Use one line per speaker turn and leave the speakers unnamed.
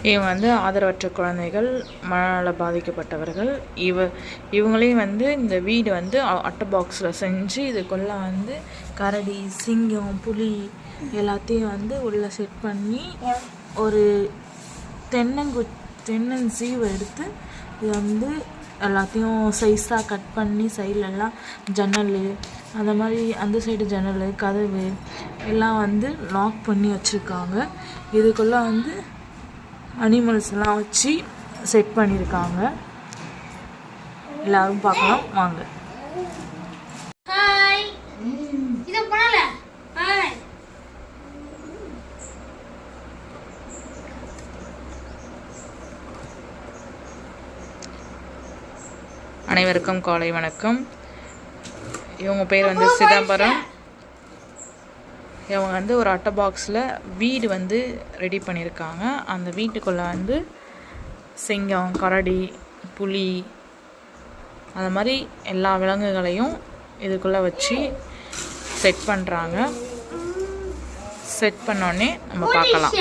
இவங்க வந்து ஆதரவற்ற குழந்தைகள், மனநல பாதிக்கப்பட்டவர்கள். இவங்களையும் வந்து இந்த வீடு வந்து அட்டை பாக்ஸில் செஞ்சு இதுக்குள்ளே வந்து கரடி, சிங்கம், புலி எல்லாத்தையும் வந்து உள்ளே செட் பண்ணி ஒரு தென்னஞ்சீவை எடுத்து இது வந்து எல்லாத்தையும் சைஸாக கட் பண்ணி சைட்லலாம் ஜன்னல், அந்த மாதிரி அந்த சைடு ஜன்னல், கதவு எல்லாம் வந்து லாக் பண்ணி வச்சுருக்காங்க. இதுக்குள்ளே வந்து அனிமல்ஸ்லாம் வச்சு செட் பண்ணியிருக்காங்க. எல்லாரும் பார்க்கலாம் வாங்க. அனைவருக்கும் காலை வணக்கம். இவங்க பேர் வந்து சிதம்பரம். இவங்க வந்து ஒரு அட்டை பாக்ஸில் வீடு வந்து ரெடி பண்ணியிருக்காங்க. அந்த வீட்டுக்குள்ளே வந்து சிங்கம், கரடி, புலி அது மாதிரி எல்லா விலங்குகளையும் இதுக்குள்ளே வச்சு செட் பண்ணுறாங்க. செட் பண்ணோடனே நம்ம பார்க்கலாம்.